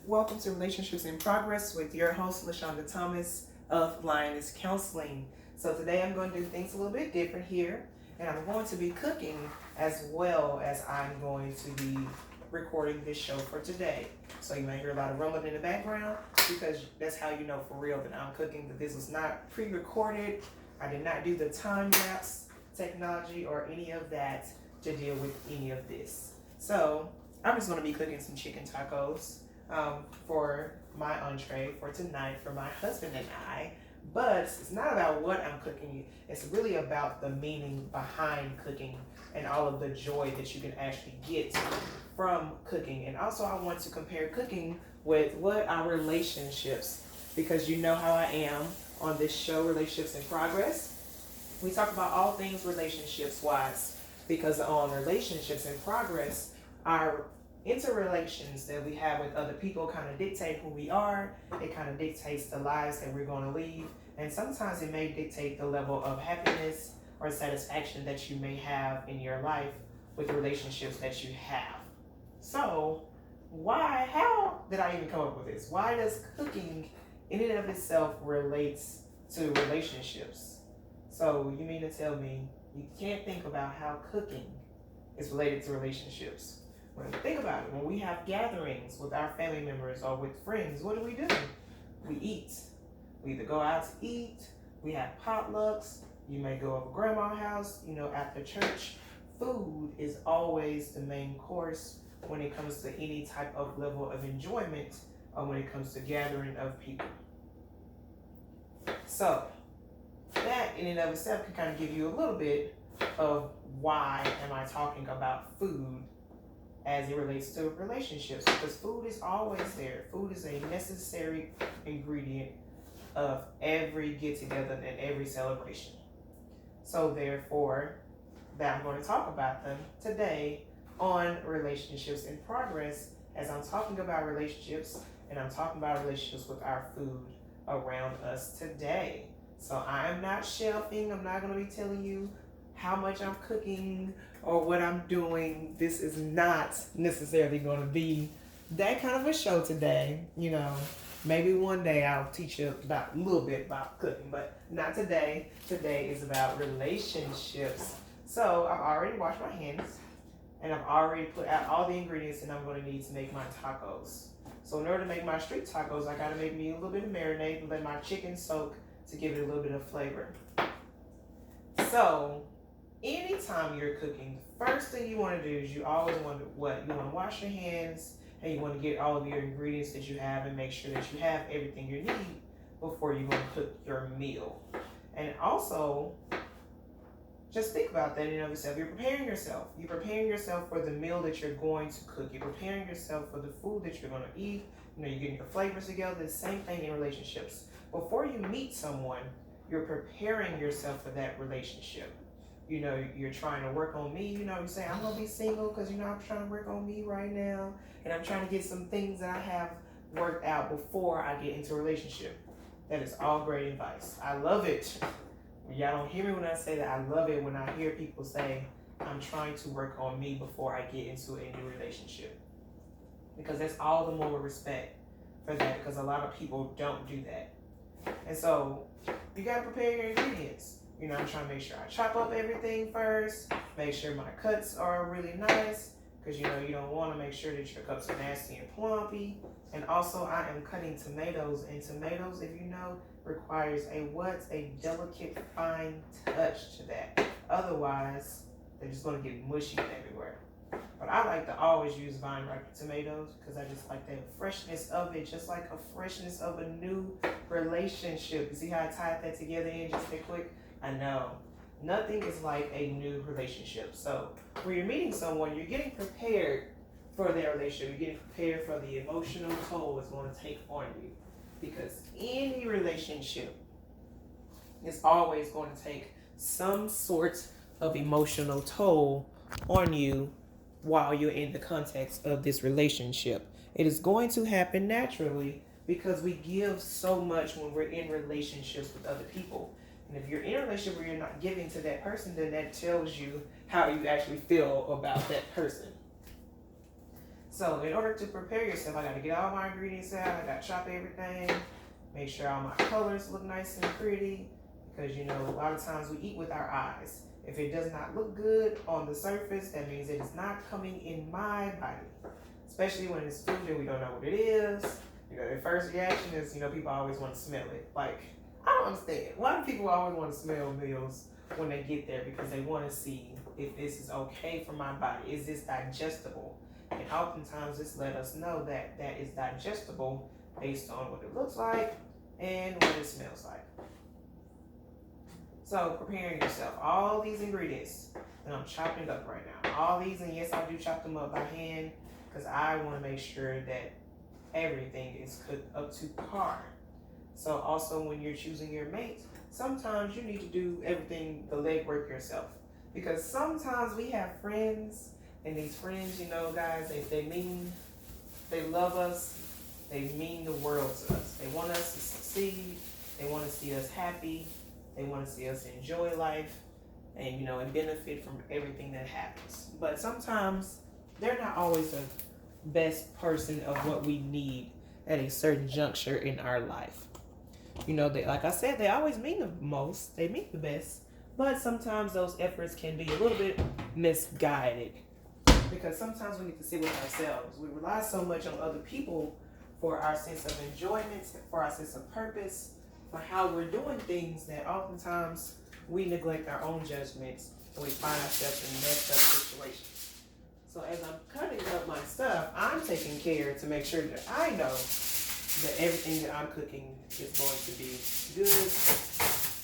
Welcome to Relationships in Progress with your host, LaShonda Thomas of Lioness Counseling. So today I'm going to do things a little bit different here, and I'm going to be cooking as well as I'm going to be recording this show for today. So you may hear a lot of rumbling in the background because that's how you know for real that I'm cooking, that this was not pre-recorded. I did not do the time lapse technology or any of that to deal with any of this. So I'm just going to be cooking some chicken tacos for my entree for tonight for my husband and I. But it's not about what I'm cooking. It's really about the meaning behind cooking and all of the joy that you can actually get from cooking. And also I want to compare cooking with what our relationships, because you know how I am on this show, Relationships in Progress. We talk about all things relationships wise, because on Relationships in Progress, our interrelations that we have with other people kind of dictate who we are. It kind of dictates the lives that we're going to lead. And sometimes it may dictate the level of happiness or satisfaction that you may have in your life with the relationships that you have. So, how did I even come up with this? Why does cooking in and of itself relates to relationships? So, you mean to tell me you can't think about how cooking is related to relationships? When we think about it, when we have gatherings with our family members or with friends, what do? We eat. We either go out to eat, we have potlucks, you may go over grandma's house, after church. Food is always the main course when it comes to any type of level of enjoyment or when it comes to gathering of people. So, that in and of itself can kind of give you a little bit of why am I talking about food as it relates to relationships, because food is always there. Food is a necessary ingredient of every get-together and every celebration. So therefore, that I'm going to talk about them today on Relationships in Progress, as I'm talking about relationships, and I'm talking about relationships with our food around us today. So I'm not shelving. I'm not going to be telling you how much I'm cooking or what I'm doing. This is not necessarily going to be that kind of a show today. Maybe one day I'll teach you about a little bit about cooking, but not today. Today is about relationships. So I've already washed my hands and I've already put out all the ingredients that I'm going to need to make my tacos. So in order to make my street tacos, I got to make me a little bit of marinade and let my chicken soak to give it a little bit of flavor. So anytime you're cooking, first thing you want to do is you always want to wash your hands, and you want to get all of your ingredients that you have and make sure that you have everything you need before you're going to cook your meal. And also, just think about that in and of itself. You're preparing yourself. You're preparing yourself for the meal that you're going to cook. You're preparing yourself for the food that you're going to eat. You're getting your flavors together. The same thing in relationships. Before you meet someone, you're preparing yourself for that relationship. You're trying to work on me. You say, I'm going to be single because, I'm trying to work on me right now. And I'm trying to get some things that I have worked out before I get into a relationship. That is all great advice. I love it. Y'all don't hear me when I say that. I love it when I hear people say, I'm trying to work on me before I get into a new relationship. Because that's all the more respect for that, because a lot of people don't do that. And so you got to prepare your ingredients. I'm trying to make sure I chop up everything first, make sure my cuts are really nice, because you don't want to make sure that your cups are nasty and plumpy. And also I am cutting tomatoes, and tomatoes, if you know, requires a delicate fine touch to that. Otherwise, they're just going to get mushy everywhere. But I like to always use vine ripe tomatoes because I just like the freshness of it, just like a freshness of a new relationship. You see how I tied that together in just that quick? I know. Nothing is like a new relationship. So when you're meeting someone, you're getting prepared for their relationship. You're getting prepared for the emotional toll it's going to take on you. Because any relationship is always going to take some sort of emotional toll on you while you're in the context of this relationship. It is going to happen naturally because we give so much when we're in relationships with other people. And if you're in a relationship where you're not giving to that person, then that tells you how you actually feel about that person. So in order to prepare yourself, I got to get all my ingredients out. I got to chop everything, make sure all my colors look nice and pretty, because you know a lot of times we eat with our eyes. If it does not look good on the surface, that means it is not coming in my body. Especially when it's food and we don't know what it is. You know, the first reaction is, you know, people always want to smell it. Like, I don't understand. Why do people always want to smell meals when they get there? Because they want to see if this is okay for my body. Is this digestible? And oftentimes this let us know that that is digestible based on what it looks like and what it smells like. So preparing yourself, all these ingredients that I'm chopping up right now, all these, and yes, I do chop them up by hand because I want to make sure that everything is cooked up to par. So also when you're choosing your mate, sometimes you need to do everything, the legwork yourself. Because sometimes we have friends, and these friends, you know, guys, they love us, they mean the world to us. They want us to succeed, they want to see us happy, they want to see us enjoy life, and, you know, and benefit from everything that happens. But sometimes they're not always the best person of what we need at a certain juncture in our life. You know, they, like I said, they always mean the most, they mean the best, but sometimes those efforts can be a little bit misguided, because sometimes we need to sit with ourselves. We rely so much on other people for our sense of enjoyment, for our sense of purpose, for how we're doing things, that oftentimes we neglect our own judgments and we find ourselves in messed up situations. So as I'm cutting up my stuff, I'm taking care to make sure that I know that everything that I'm cooking is going to be good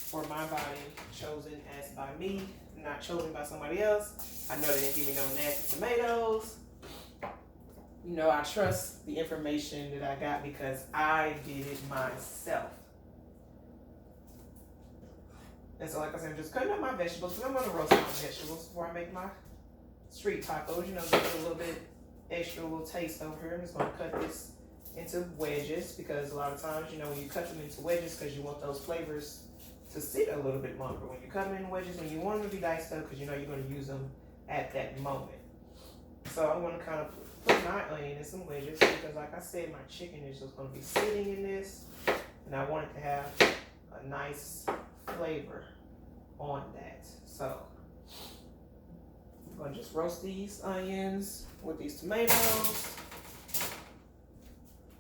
for my body, chosen as by me, not chosen by somebody else. I know they didn't give me no nasty tomatoes. You know, I trust the information that I got because I did it myself. And so, like I said, I'm just cutting up my vegetables, because I'm going to roast my vegetables before I make my street tacos. You know, get a little bit extra little taste over here. I'm just going to cut this into wedges, because a lot of times, you know, when you cut them into wedges, because you want those flavors to sit a little bit longer. When you cut them in wedges, when you want them to be diced up, because you know you're going to use them at that moment. So I'm going to kind of put my onion in some wedges, because like I said, my chicken is just going to be sitting in this, and I want it to have a nice flavor on that. So I'm going to just roast these onions with these tomatoes.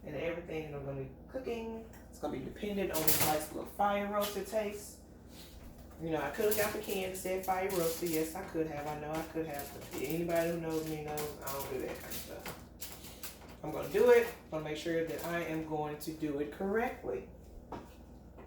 And everything that I'm going to be cooking, it's going to be dependent on the nice little fire roasted taste. You know, I could have got the can that said fire roasted. Yes, I could have. I know I could have. But anybody who knows me knows I don't do that kind of stuff. I'm going to do it. I'm going to make sure that I am going to do it correctly.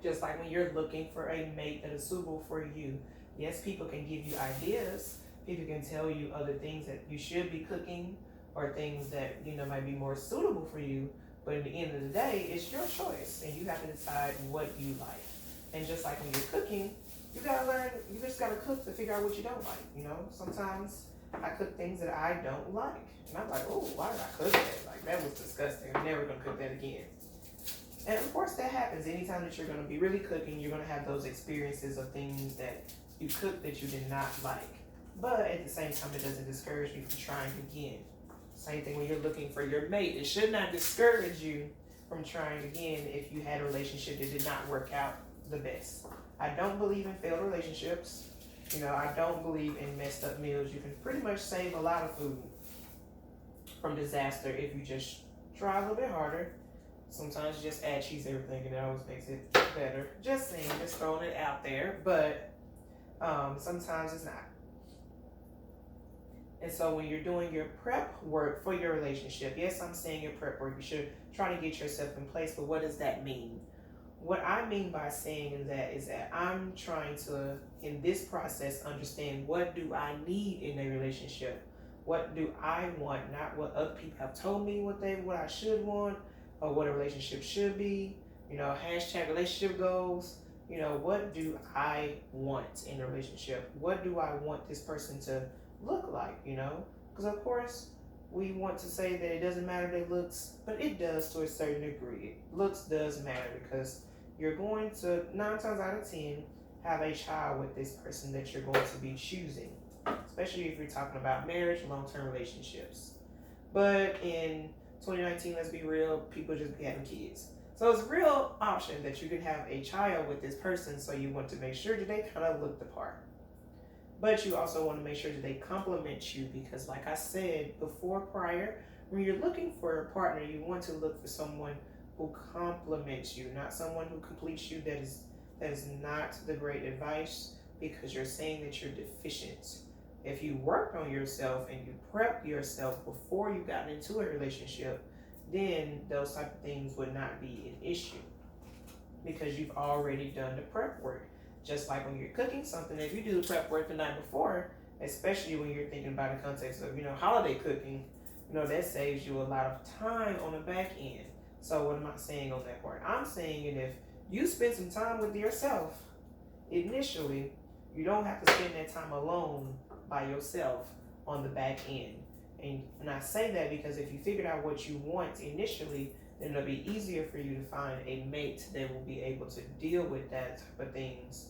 Just like when you're looking for a mate that is suitable for you. Yes, people can give you ideas. People can tell you other things that you should be cooking, or things that, you know, might be more suitable for you. But at the end of the day, it's your choice, and you have to decide what you like. And just like when you're cooking, you gotta learn, you just gotta cook to figure out what you don't like, you know? Sometimes I cook things that I don't like. And I'm like, oh, why did I cook that? Like, that was disgusting. I'm never gonna cook that again. And of course that happens. Anytime that you're gonna be really cooking, you're gonna have those experiences of things that you cook that you did not like. But at the same time, it doesn't discourage you from trying again. Same thing when you're looking for your mate. It should not discourage you from trying again if you had a relationship that did not work out the best. I don't believe in failed relationships. You know, I don't believe in messed up meals. You can pretty much save a lot of food from disaster if you just try a little bit harder. Sometimes you just add cheese to everything, and it always makes it better. Just saying, just throwing it out there. But sometimes it's not. And so when you're doing your prep work for your relationship, yes, I'm saying your prep work, you should try to get yourself in place, but what does that mean? What I mean by saying that is that I'm trying to, in this process, understand what do I need in a relationship? What do I want? Not what other people have told me what I should want, or what a relationship should be. You know, hashtag relationship goals. You know, what do I want in a relationship? What do I want this person to look like, you know? Because of course we want to say that it doesn't matter their looks, but it does to a certain degree. Looks does matter, because you're going to 9 times out of 10 have a child with this person that you're going to be choosing, especially if you're talking about marriage, long-term relationships. But in 2019, let's be real, people just be having kids. So it's a real option that you can have a child with this person, so you want to make sure that they kind of look the part. But you also want to make sure that they complement you, because like I said before prior, when you're looking for a partner, you want to look for someone who complements you, not someone who completes you. That is not the great advice, because you're saying that you're deficient. If you worked on yourself and you prepped yourself before you got into a relationship, then those type of things would not be an issue, because you've already done the prep work. Just like when you're cooking something, if you do the prep work the night before, especially when you're thinking about the context of, holiday cooking, that saves you a lot of time on the back end. So what am I saying on that part? I'm saying if you spend some time with yourself initially, you don't have to spend that time alone by yourself on the back end. And I say that because if you figured out what you want initially, then it'll be easier for you to find a mate that will be able to deal with that type of things,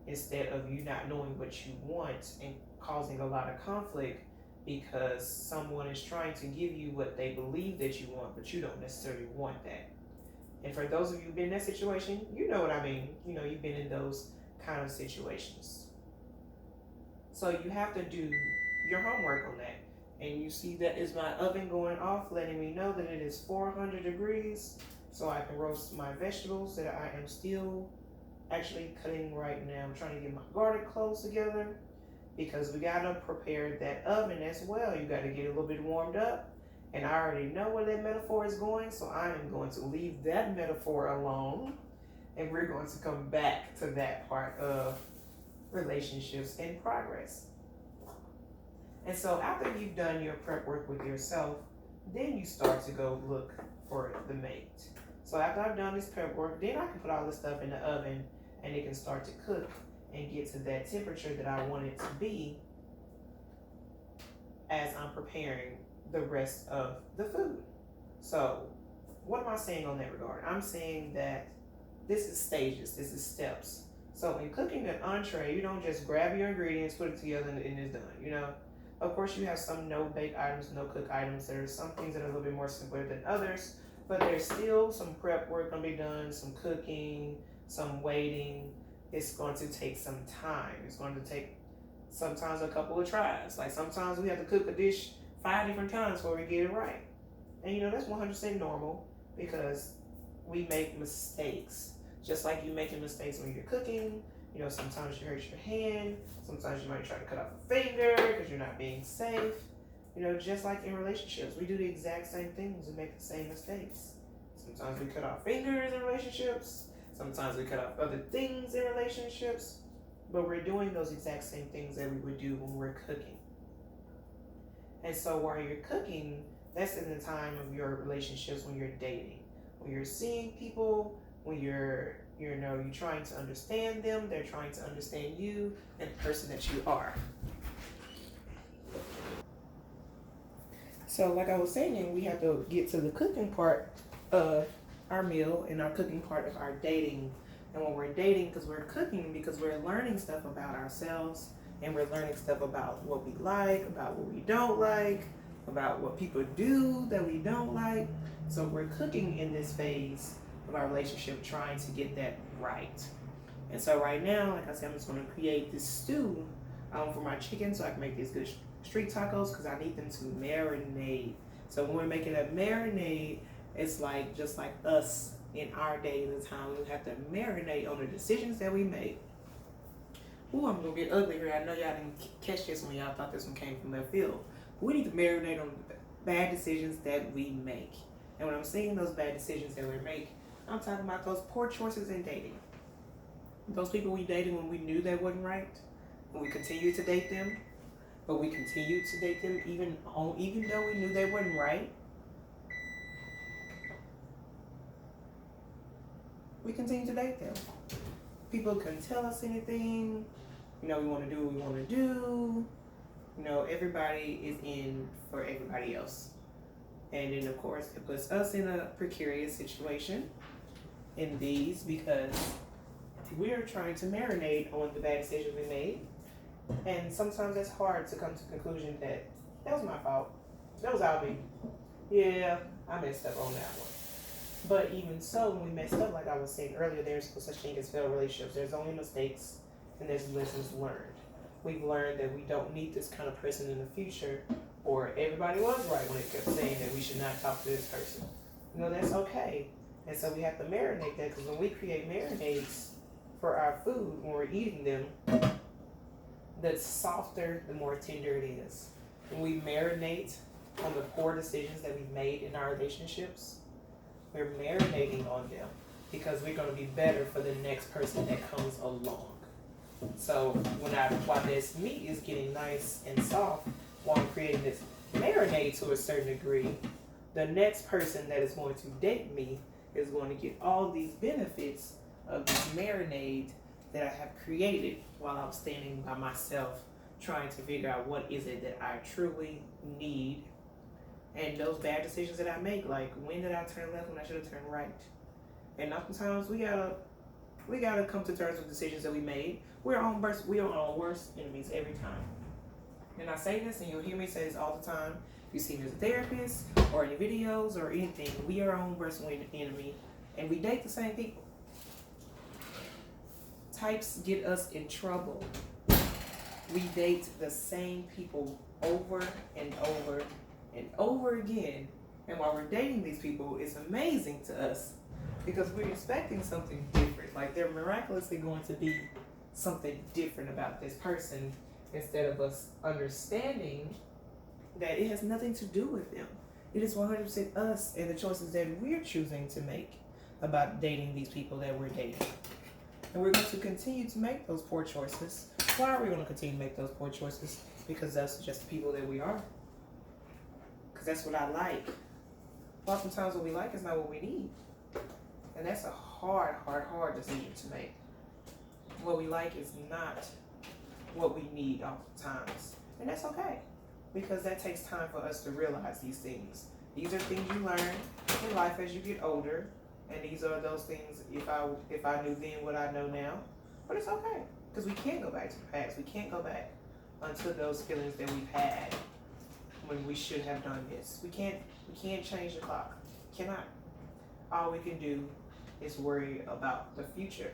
instead of you not knowing what you want and causing a lot of conflict because someone is trying to give you what they believe that you want, but you don't necessarily want that. And for those of you who've been in that situation, you know what I mean. You've been in those kind of situations. So you have to do your homework on that. And you see that is my oven going off, letting me know that it is 400 degrees, so I can roast my vegetables that I am still actually cutting right now. I'm trying to get my garlic cloves together, because we gotta prepare that oven as well. You gotta get a little bit warmed up. And I already know where that metaphor is going, so I am going to leave that metaphor alone. And we're going to come back to that part of relationships in progress. And so after you've done your prep work with yourself, then you start to go look for the mate. So after I've done this prep work, then I can put all this stuff in the oven and it can start to cook and get to that temperature that I want it to be as I'm preparing the rest of the food. So what am I saying on that regard? I'm saying that this is stages, this is steps. So in cooking an entree, you don't just grab your ingredients, put it together, and it's done. Of course, you have some no-bake items, no-cook items. There's some things that are a little bit more simpler than others, but there's still some prep work going to be done, some cooking, some waiting. It's going to take some time. It's going to take sometimes a couple of tries. Like sometimes we have to cook a dish 5 different times before we get it right. And that's 100% normal, because we make mistakes. Just like you making mistakes when you're cooking. Sometimes you hurt your hand. Sometimes you might try to cut off a finger because you're not being safe. Just like in relationships, we do the exact same things and make the same mistakes. Sometimes we cut off fingers in relationships. Sometimes we cut off other things in relationships. But we're doing those exact same things that we would do when we're cooking. And so while you're cooking, that's in the time of your relationships when you're dating. When you're seeing people, when you're trying to understand them, they're trying to understand you and the person that you are. So like I was saying, we have to get to the cooking part of our meal and our cooking part of our dating. And when we're dating, because we're cooking, because we're learning stuff about ourselves, and we're learning stuff about what we like, about what we don't like, about what people do that we don't like. So we're cooking in this phase of our relationship, trying to get that right. And so right now, like I said, I'm just going to create this stew for my chicken, so I can make these good street tacos, because I need them to marinate. So when we're making a marinade, it's like just like us in our day and time, we have to marinate on the decisions that we make. Ooh, I'm gonna get ugly here. I know y'all didn't catch this when y'all thought this one came from left field. But we need to marinate on the bad decisions that we make. And when I'm saying those bad decisions that we make, I'm talking about those poor choices in dating. Those people we dated when we knew they wasn't right, and we continued to date them, but we continued to date them even though we knew they wasn't right. We continue to date them. People can tell us anything. We want to do what we want to do. Everybody is in for everybody else. And then, of course, it puts us in a precarious situation in these, because we're trying to marinate on the bad decisions we made. And sometimes it's hard to come to the conclusion that was my fault. That was our me. Yeah, I messed up on that one. But even so, when we messed up, like I was saying earlier, there's no such thing as failed relationships. There's only mistakes and there's lessons learned. We've learned that we don't need this kind of person in the future, or everybody was right when it kept saying that we should not talk to this person. That's okay. And so we have to marinate that, because when we create marinades for our food, when we're eating them, the softer, the more tender it is. When we marinate on the poor decisions that we've made in our relationships, we're marinating on them because we're going to be better for the next person that comes along. So while this meat is getting nice and soft, while I'm creating this marinade to a certain degree, the next person that is going to date me is going to get all these benefits of this marinade that I have created while I'm standing by myself trying to figure out what is it that I truly need. And those bad decisions that I make, like when did I turn left when I should have turned right? And oftentimes we gotta come to terms with decisions that we made. We are our worst enemies every time. And I say this, and you'll hear me say this all the time. If you see me as a therapist or any videos or anything, we are our own worst enemy, and we date the same people. Types get us in trouble. We date the same people over and over and over again. And while we're dating these people, it's amazing to us because we're expecting something different. Like they're miraculously going to be something different about this person, instead of us understanding that it has nothing to do with them. It is 100% us and the choices that we're choosing to make about dating these people that we're dating. And we're going to continue to make those poor choices. Why are we going to continue to make those poor choices? Because that's just the people that we are. Because that's what I like. Oftentimes what we like is not what we need. And that's a hard decision to make. What we like is not what we need oftentimes. And that's okay. Because that takes time for us to realize these things. These are things you learn in life as you get older. And these are those things, if I knew then what I know now. But it's okay. Because we can't go back to the past. We can't go back unto those feelings that we've had when we should have done this. We can't change the clock. Cannot. All we can do is worry about the future.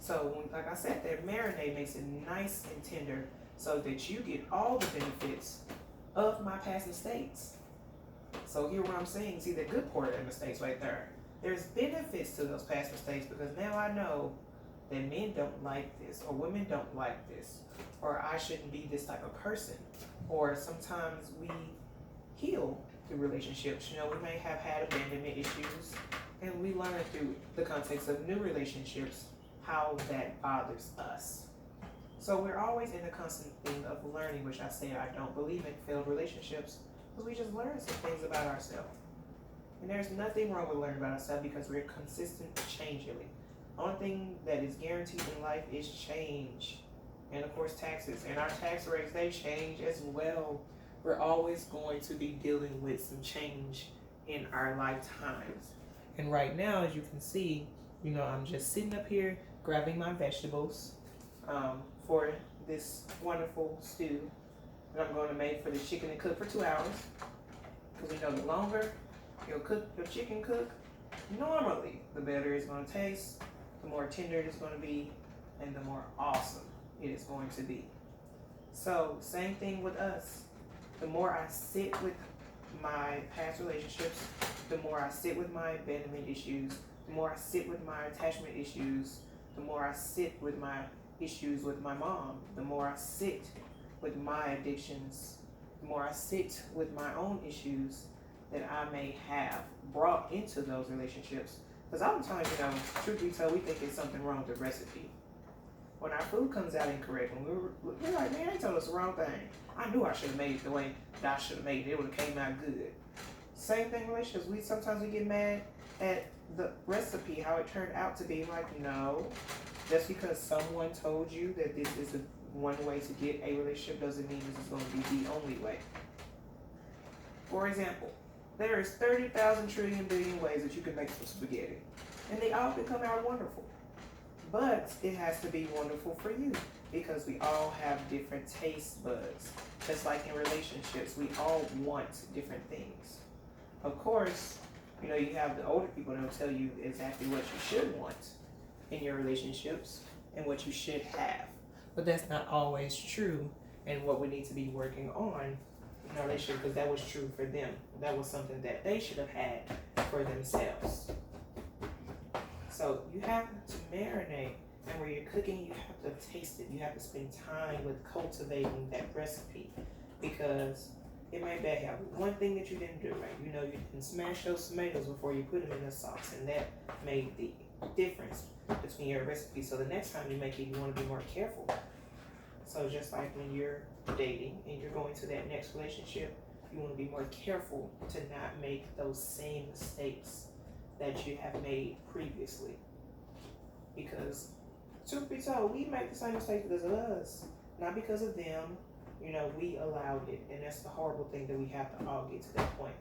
So, like I said, that marinade makes it nice and tender so that you get all the benefits of my past mistakes. So hear what I'm saying. See the good part of the mistakes right there. There's benefits to those past mistakes because now I know that men don't like this, or women don't like this, or I shouldn't be this type of person. Or sometimes we heal through relationships. We may have had abandonment issues, and we learn through the context of new relationships how that bothers us. So we're always in a constant thing of learning, which I say I don't believe in failed relationships, because we just learn some things about ourselves. And there's nothing wrong with learning about ourselves because we're consistent changeably. The only thing that is guaranteed in life is change. And of course taxes. And our tax rates, they change as well. We're always going to be dealing with some change in our lifetimes. And right now, as you can see, I'm just sitting up here grabbing my vegetables for this wonderful stew that I'm going to make for the chicken to cook for 2 hours. Because we know the longer your chicken cook, normally the better it's going to taste, the more tender it is going to be, and the more awesome it is going to be. So same thing with us. The more I sit with my past relationships, the more I sit with my abandonment issues, the more I sit with my attachment issues, the more I sit with my issues with my mom, the more I sit with my addictions, the more I sit with my own issues that I may have brought into those relationships. Because oftentimes, truth be told, we think there's something wrong with the recipe. When our food comes out incorrect, when we're like, man, they told us the wrong thing. I knew I should have made it the way that I should have made it. It would have came out good. Same thing in relationships. Sometimes we get mad at the recipe, how it turned out to be. Like, no, just because someone told you that this is one way to get a relationship doesn't mean this is going to be the only way. For example, there is 30,000 trillion billion ways that you can make some spaghetti. And they all can come out wonderful. But it has to be wonderful for you. because we all have different taste buds. Just like in relationships, we all want different things. Of course, you have the older people that will tell you exactly what you should want in your relationships and what you should have. But that's not always true, and what we need to be working on in our relationship, because that was true for them. That was something that they should have had for themselves. So you have to marinate, and where you're cooking, you have to taste it. You have to spend time with cultivating that recipe, because it might have one thing that you didn't do right. You didn't smash those tomatoes before you put them in the sauce, and that made the difference between your recipe. So the next time you make it, you want to be more careful. So just like when you're dating and you're going to that next relationship, you want to be more careful to not make those same mistakes that you have made previously. Because truth be told, we make the same mistakes because of us, not because of them. We allowed it, and that's the horrible thing, that we have to all get to that point,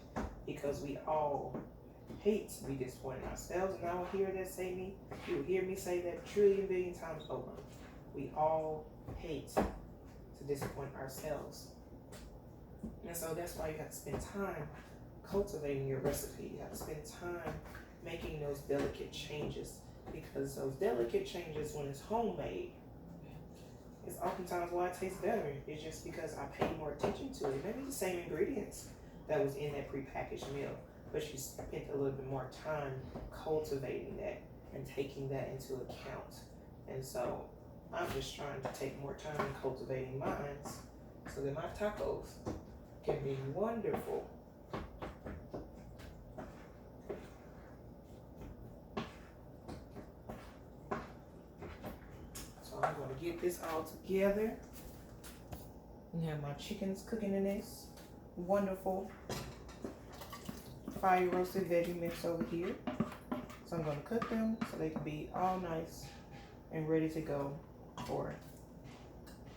because we all hate to be disappointed in ourselves. And I will hear that say me. You will hear me say that trillion billion times over. We all hate to disappoint ourselves. And so that's why you have to spend time cultivating your recipe. You have to spend time making those delicate changes, because those delicate changes, when it's homemade, it's oftentimes why it tastes better. It's just because I paid more attention to it. Maybe the same ingredients that was in that prepackaged meal, but you spent a little bit more time cultivating that and taking that into account. And so I'm just trying to take more time cultivating mine, so that my tacos can be wonderful. So I'm going to get this all together and have my chickens cooking in this wonderful fire roasted veggie mix over here. So I'm going to cook them so they can be all nice and ready to go for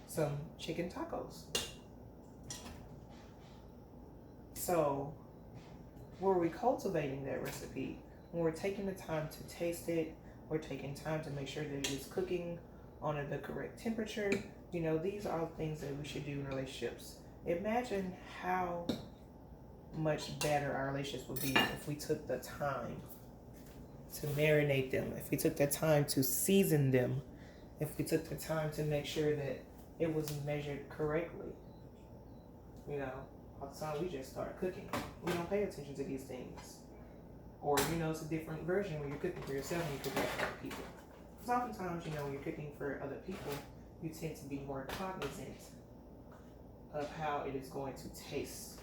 some chicken tacos. So were we cultivating that recipe? When we're taking the time to taste it, we're taking time to make sure that it is cooking on the correct temperature. These are all things that we should do in relationships. Imagine how much better our relationships would be if we took the time to marinate them, if we took the time to season them, if we took the time to make sure that it was measured correctly. All the time we just start cooking. We don't pay attention to these things. Or, it's a different version when you're cooking for yourself and you're cooking for other people. Because oftentimes, when you're cooking for other people, you tend to be more cognizant of how it is going to taste.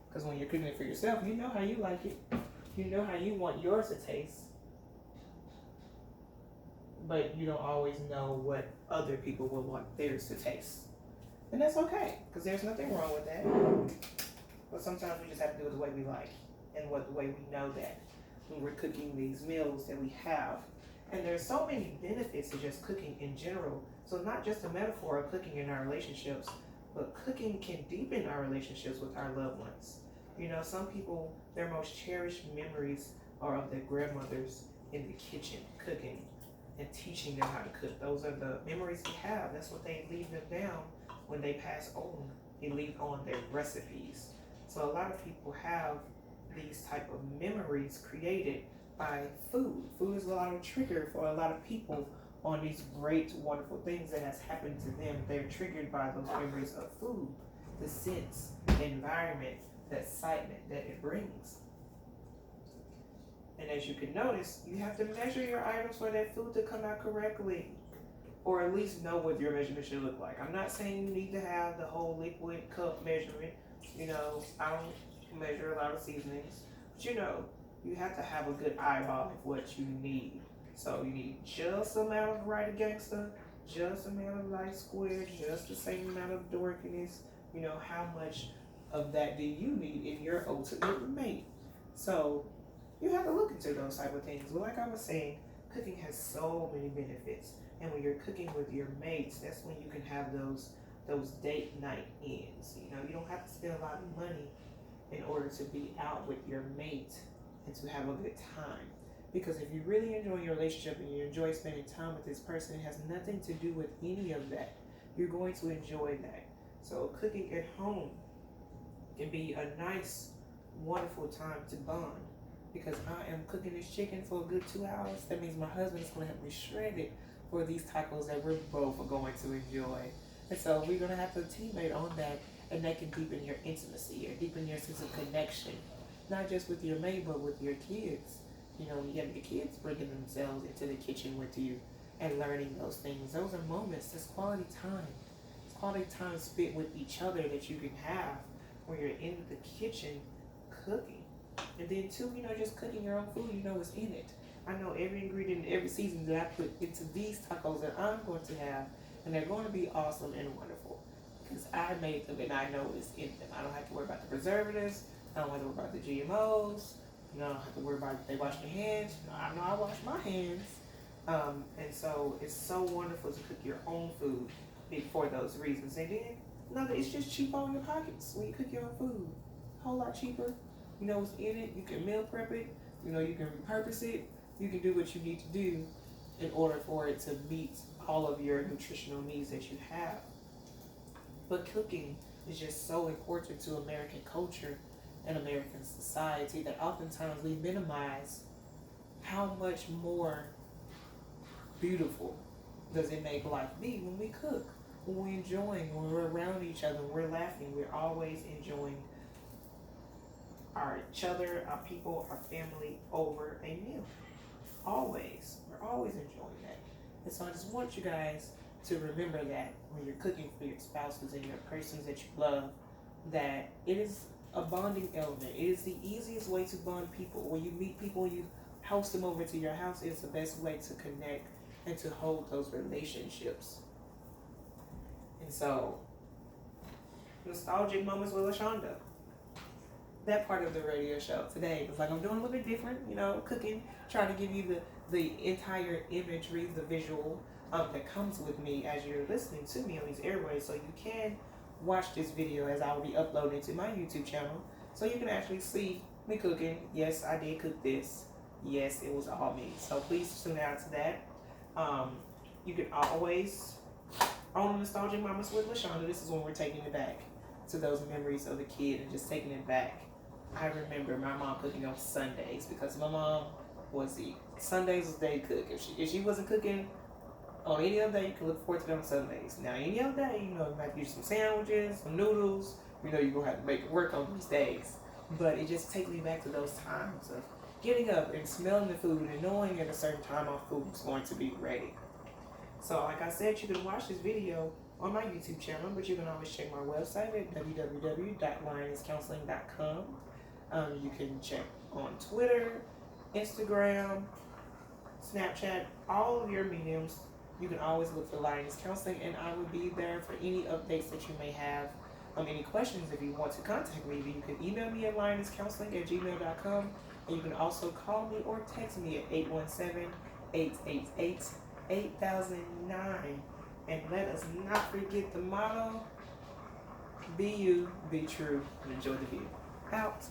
Because when you're cooking it for yourself, you know how you like it. You know how you want yours to taste. But you don't always know what other people will want theirs to taste. And that's okay, because there's nothing wrong with that. But sometimes we just have to do it the way we like, and the way we know that when we're cooking these meals that we have. And there's so many benefits to just cooking in general. So not just a metaphor of cooking in our relationships, but cooking can deepen our relationships with our loved ones. Some people, their most cherished memories are of their grandmothers in the kitchen cooking and teaching them how to cook. Those are the memories we have. That's what they leave them down when they pass on. They leave on their recipes. So a lot of people have these type of memories created by food. Food is a lot of trigger for a lot of people on these great, wonderful things that has happened to them. They're triggered by those memories of food, the scents, the environment, the excitement that it brings. And as you can notice, you have to measure your items for that food to come out correctly, or at least know what your measurement should look like. I'm not saying you need to have the whole liquid cup measurement. I don't measure a lot of seasonings, but you have to have a good eyeball of what you need. So you need just the amount of right gangster, just the amount of light square, just the same amount of dorkiness. How much of that do you need in your ultimate mate? So you have to look into those type of things. But like I was saying, cooking has so many benefits. And when you're cooking with your mates, that's when you can have those date night ends. You don't have to spend a lot of money in order to be out with your mate and to have a good time. Because if you really enjoy your relationship and you enjoy spending time with this person, it has nothing to do with any of that. you're going to enjoy that. So cooking at home can be a nice, wonderful time to bond. Because I am cooking this chicken for a good 2 hours. That means my husband is going to help me shred it for these tacos that we're both going to enjoy. And so we're going to have to teammate on that, and that can deepen your intimacy or deepen your sense of connection, not just with your mate, but with your kids. You know, you have your kids bringing themselves into the kitchen with you and learning those things. Those are moments. That's quality time. It's quality time spent with each other that you can have when you're in the kitchen cooking. And then too, you know, just cooking your own food, you know what's in it. I know every ingredient, every season that I put into these tacos that I'm going to have, and they're going to be awesome and wonderful because I made them and I know what's in them. I don't have to worry about the preservatives. I don't have to worry about the GMOs. You know, I don't have to worry about if they wash their hands. You know, I know I wash my hands. And so it's so wonderful to cook your own food for those reasons. And then, no, it's just cheap on your pockets when you cook your own food. A whole lot cheaper. You know what's in it. You can meal prep it. You know, you can repurpose it. You can do what you need to do in order for it to meet all of your nutritional needs that you have. But cooking is just so important to American culture and American society that oftentimes we minimize how much more beautiful does it make life be when we cook, when we're enjoying, when we're around each other, when we're laughing, we're always enjoying each other, our people, our family over a meal. Always. We're always enjoying that. And so I just want you guys to remember that when you're cooking for your spouses and your persons that you love, that it is a bonding element. It is the easiest way to bond people. When you meet people, you host them over to your house, it's the best way to connect and to hold those relationships. And so, nostalgic moments with LaShonda. That part of the radio show today was like I'm doing a little bit different, you know, cooking, trying to give you the entire imagery, the visual that comes with me as you're listening to me on these airways. So you can watch this video as I will be uploading to my YouTube channel, so you can actually see me cooking. Yes, I did cook this. Yes, it was all me. So please tune out to that. You can always on Nostalgic Moments with LaShonda. This is when we're taking it back to those memories of the kid and just taking it back. I remember my mom cooking on Sundays because my mom was Sundays was day cook. If she wasn't cooking on any other day, you can look forward to them on Sundays. Now any other day, you know, you might do some sandwiches, some noodles. You know, you're gonna have to make it work on these days. But it just takes me back to those times of getting up and smelling the food and knowing at a certain time our food was going to be ready. So like I said, you can watch this video on my YouTube channel, but you can always check my website at www.lionesscounseling.com. You can check on Twitter, Instagram, Snapchat, all of your mediums. You can always look for Lioness Counseling, and I will be there for any updates that you may have. Any questions, if you want to contact me, you can email me at lionesscounseling@gmail.com, and you can also call me or text me at 817-888-8009. And let us not forget the motto: be you, be true, and enjoy the view. Out.